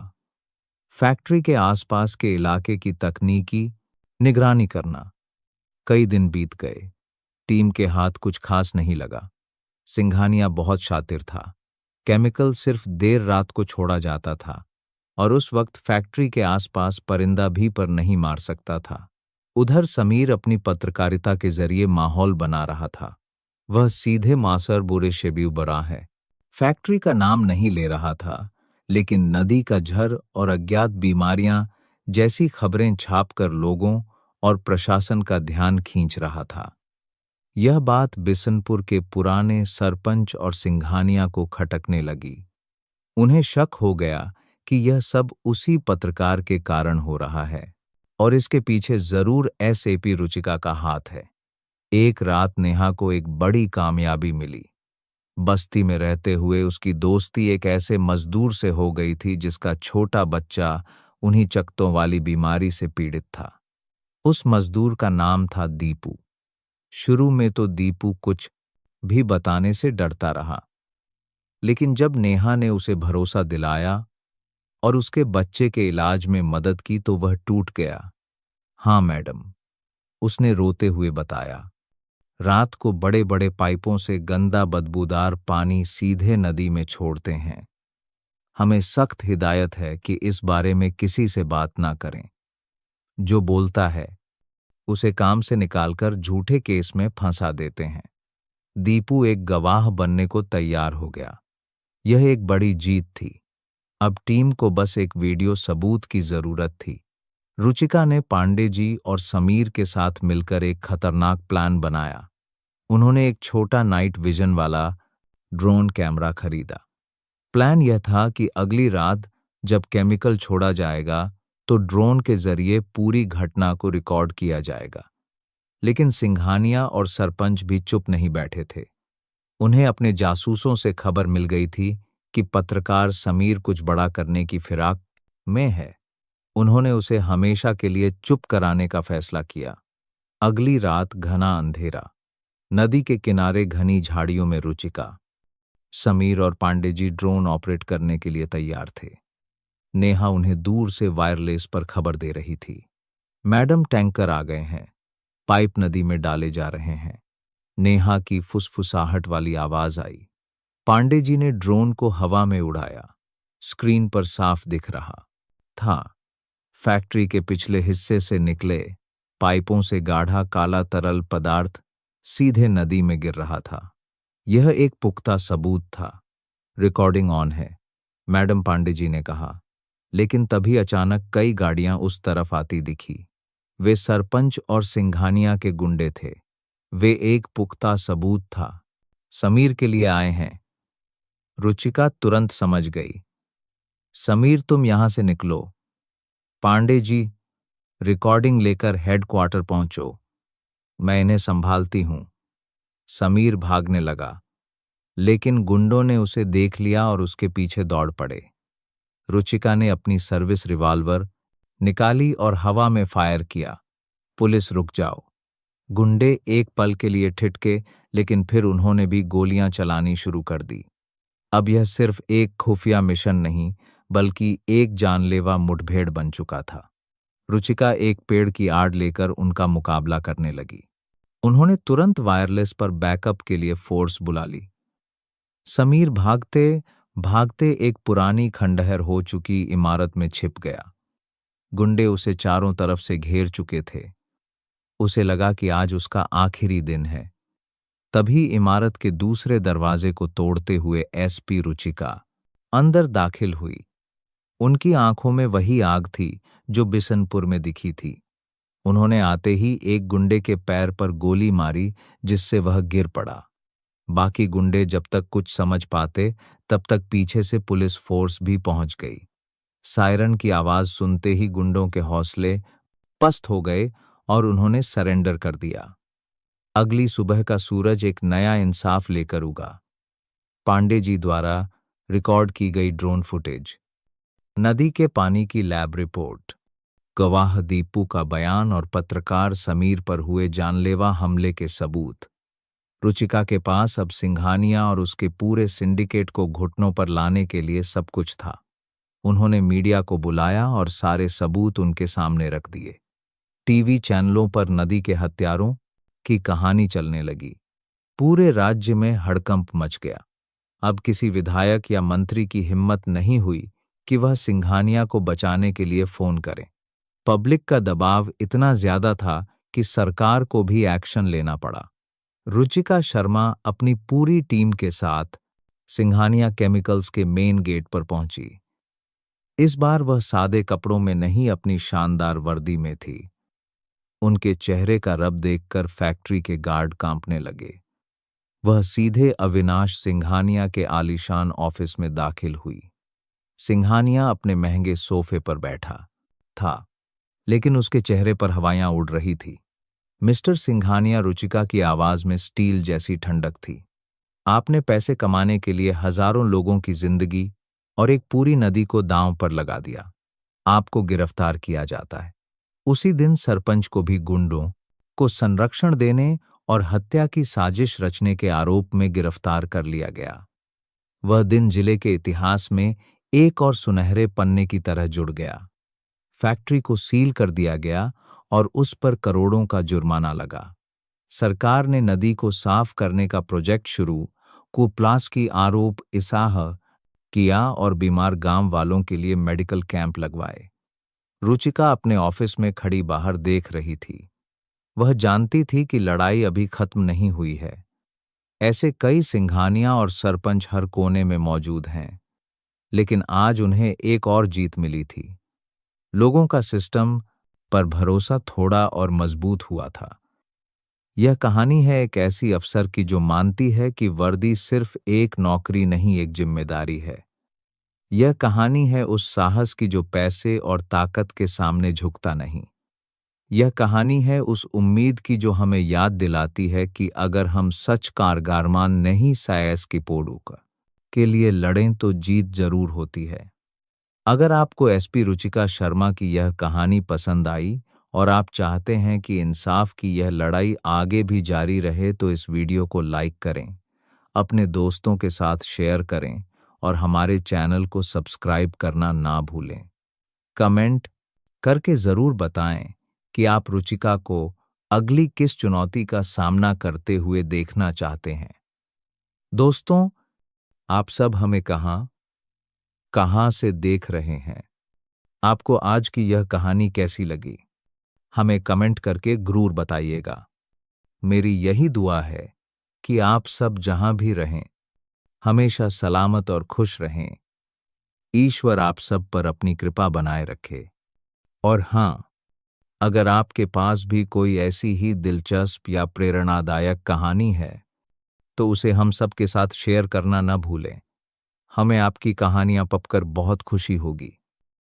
फैक्ट्री के आसपास के इलाके की तकनीकी निगरानी करना। कई दिन बीत गए। टीम के हाथ कुछ खास नहीं लगा। सिंघानिया बहुत शातिर था। केमिकल सिर्फ देर रात को छोड़ा जाता था और उस वक्त फैक्ट्री के आसपास परिंदा भी पर नहीं मार सकता था। उधर समीर अपनी पत्रकारिता के जरिए माहौल बना रहा था। वह सीधे मासर बुरे शेब्यू बरा है फैक्ट्री का नाम नहीं ले रहा था, लेकिन नदी का झर और अज्ञात बीमारियां जैसी खबरें छापकर लोगों और प्रशासन का ध्यान खींच रहा था। यह बात बिशनपुर के पुराने सरपंच और सिंघानिया को खटकने लगी। उन्हें शक हो गया कि यह सब उसी पत्रकार के कारण हो रहा है और इसके पीछे जरूर एसएपी रुचिका का हाथ है। एक रात नेहा को एक बड़ी कामयाबी मिली। बस्ती में रहते हुए उसकी दोस्ती एक ऐसे मजदूर से हो गई थी जिसका छोटा बच्चा उन्हीं चकत्तों वाली बीमारी से पीड़ित था। उस मजदूर का नाम था दीपू। शुरू में तो दीपू कुछ भी बताने से डरता रहा, लेकिन जब नेहा ने उसे भरोसा दिलाया और उसके बच्चे के इलाज में मदद की तो वह टूट गया। हाँ मैडम, उसने रोते हुए बताया, रात को बड़े बड़े पाइपों से गंदा बदबूदार पानी सीधे नदी में छोड़ते हैं। हमें सख्त हिदायत है कि इस बारे में किसी से बात ना करें। जो बोलता है उसे काम से निकालकर झूठे केस में फंसा देते हैं। दीपू एक गवाह बनने को तैयार हो गया। यह एक बड़ी जीत थी। अब टीम को बस एक वीडियो सबूत की जरूरत थी। रुचिका ने पांडे जी और समीर के साथ मिलकर एक खतरनाक प्लान बनाया। उन्होंने एक छोटा नाइट विजन वाला ड्रोन कैमरा खरीदा। प्लान यह था कि अगली रात जब केमिकल छोड़ा जाएगा तो ड्रोन के जरिए पूरी घटना को रिकॉर्ड किया जाएगा। लेकिन सिंघानिया और सरपंच भी चुप नहीं बैठे थे। उन्हें अपने जासूसों से खबर मिल गई थी कि पत्रकार समीर कुछ बड़ा करने की फिराक में है। उन्होंने उसे हमेशा के लिए चुप कराने का फैसला किया। अगली रात घना अंधेरा, नदी के किनारे घनी झाड़ियों में रुचिका, समीर और पांडे जी ड्रोन ऑपरेट करने के लिए तैयार थे। नेहा उन्हें दूर से वायरलेस पर खबर दे रही थी, मैडम टैंकर आ गए हैं, पाइप नदी में डाले जा रहे हैं। नेहा की फुसफुसाहट वाली आवाज आई। पांडे जी ने ड्रोन को हवा में उड़ाया। स्क्रीन पर साफ दिख रहा था, फैक्ट्री के पिछले हिस्से से निकले पाइपों से गाढ़ा काला तरल पदार्थ सीधे नदी में गिर रहा था। यह एक पुख्ता सबूत था। रिकॉर्डिंग ऑन है, मैडम, पांडे जी ने कहा। लेकिन तभी अचानक कई गाड़ियां उस तरफ आती दिखी। वे सरपंच और सिंघानिया के गुंडे थे। वे एक पुख्ता सबूत था, समीर के लिए आए हैं। रुचिका तुरंत समझ गई। समीर, तुम यहां से निकलो। पांडे जी, रिकॉर्डिंग लेकर हेडक्वार्टर पहुंचो। मैं इन्हें संभालती हूं। समीर भागने लगा, लेकिन गुंडों ने उसे देख लिया और उसके पीछे दौड़ पड़े। रुचिका ने अपनी सर्विस रिवॉल्वर निकाली और हवा में फायर किया। पुलिस, रुक जाओ। गुंडे एक पल के लिए ठिठके, लेकिन फिर उन्होंने भी गोलियां चलानी शुरू कर दी। अब यह सिर्फ एक खुफिया मिशन नहीं, बल्कि एक जानलेवा मुठभेड़ बन चुका था। रुचिका एक पेड़ की आड़ लेकर उनका मुकाबला करने लगी। उन्होंने तुरंत वायरलेस पर बैकअप के लिए फोर्स बुला ली। समीर भागते भागते एक पुरानी खंडहर हो चुकी इमारत में छिप गया। गुंडे उसे चारों तरफ से घेर चुके थे। उसे लगा कि आज उसका आखिरी दिन है। तभी इमारत के दूसरे दरवाजे को तोड़ते हुए एसपी रुचिका अंदर दाखिल हुई। उनकी आंखों में वही आग थी जो बिशनपुर में दिखी थी। उन्होंने आते ही एक गुंडे के पैर पर गोली मारी, जिससे वह गिर पड़ा। बाकी गुंडे जब तक कुछ समझ पाते, तब तक पीछे से पुलिस फोर्स भी पहुंच गई। सायरन की आवाज सुनते ही गुंडों के हौसले पस्त हो गए और उन्होंने सरेंडर कर दिया। अगली सुबह का सूरज एक नया इंसाफ लेकर उगा। पांडे जी द्वारा रिकॉर्ड की गई ड्रोन फुटेज, नदी के पानी की लैब रिपोर्ट, गवाह दीपू का बयान और पत्रकार समीर पर हुए जानलेवा हमले के सबूत। रुचिका के पास अब सिंघानिया और उसके पूरे सिंडिकेट को घुटनों पर लाने के लिए सब कुछ था। उन्होंने मीडिया को बुलाया और सारे सबूत उनके सामने रख दिए। टीवी चैनलों पर नदी के हत्यारों की कहानी चलने लगी। पूरे राज्य में हड़कंप मच गया। अब किसी विधायक या मंत्री की हिम्मत नहीं हुई कि वह सिंघानिया को बचाने के लिए फोन करे। पब्लिक का दबाव इतना ज्यादा था कि सरकार को भी एक्शन लेना पड़ा। रुचिका शर्मा अपनी पूरी टीम के साथ सिंघानिया केमिकल्स के मेन गेट पर पहुंची। इस बार वह सादे कपड़ों में नहीं, अपनी शानदार वर्दी में थी। उनके चेहरे का रब देखकर फैक्ट्री के गार्ड कांपने लगे। वह सीधे अविनाश सिंघानिया के आलीशान ऑफिस में दाखिल हुई। सिंघानिया अपने महंगे सोफे पर बैठा था, लेकिन उसके चेहरे पर हवाएं उड़ रही थी। मिस्टर सिंघानिया, रुचिका की आवाज में स्टील जैसी ठंडक थी। आपने पैसे कमाने के लिए हजारों लोगों की जिंदगी और एक पूरी नदी को दांव पर लगा दिया। आपको गिरफ्तार किया जाता है। उसी दिन सरपंच को भी गुंडों को संरक्षण देने और हत्या की साजिश रचने के आरोप में गिरफ्तार कर लिया गया। वह दिन जिले के इतिहास में एक और सुनहरे पन्ने की तरह जुड़ गया। फैक्ट्री को सील कर दिया गया और उस पर करोड़ों का जुर्माना लगा। सरकार ने नदी को साफ करने का प्रोजेक्ट शुरू, कुप्लास की आरोप इसाह किया और बीमार गांव वालों के लिए मेडिकल कैंप लगवाए। रुचिका अपने ऑफिस में खड़ी बाहर देख रही थी। वह जानती थी कि लड़ाई अभी खत्म नहीं हुई है। ऐसे कई सिंघानिया और सरपंच हर कोने में मौजूद हैं, लेकिन आज उन्हें एक और जीत मिली थी। लोगों का सिस्टम पर भरोसा थोड़ा और मजबूत हुआ था। यह कहानी है एक ऐसी अफसर की जो मानती है कि वर्दी सिर्फ एक नौकरी नहीं, एक जिम्मेदारी है। यह कहानी है उस साहस की जो पैसे और ताकत के सामने झुकता नहीं। यह कहानी है उस उम्मीद की जो हमें याद दिलाती है कि अगर हम सच कारगारमान नहीं सायस की पोड़ूका के लिए लड़ें तो जीत जरूर होती है। अगर आपको एसपी रुचिका शर्मा की यह कहानी पसंद आई और आप चाहते हैं कि इंसाफ की यह लड़ाई आगे भी जारी रहे, तो इस वीडियो को लाइक करें, अपने दोस्तों के साथ शेयर करें और हमारे चैनल को सब्सक्राइब करना ना भूलें। कमेंट करके ज़रूर बताएं कि आप रुचिका को अगली किस चुनौती का सामना करते हुए देखना चाहते हैं। दोस्तों, आप सब हमें कहां से देख रहे हैं? आपको आज की यह कहानी कैसी लगी? हमें कमेंट करके जरूर बताइएगा। मेरी यही दुआ है कि आप सब जहां भी रहें, हमेशा सलामत और खुश रहें। ईश्वर आप सब पर अपनी कृपा बनाए रखे। और हाँ, अगर आपके पास भी कोई ऐसी ही दिलचस्प या प्रेरणादायक कहानी है, तो उसे हम सब के साथ शेयर करना न भूलें। हमें आपकी कहानियां पढ़कर बहुत खुशी होगी।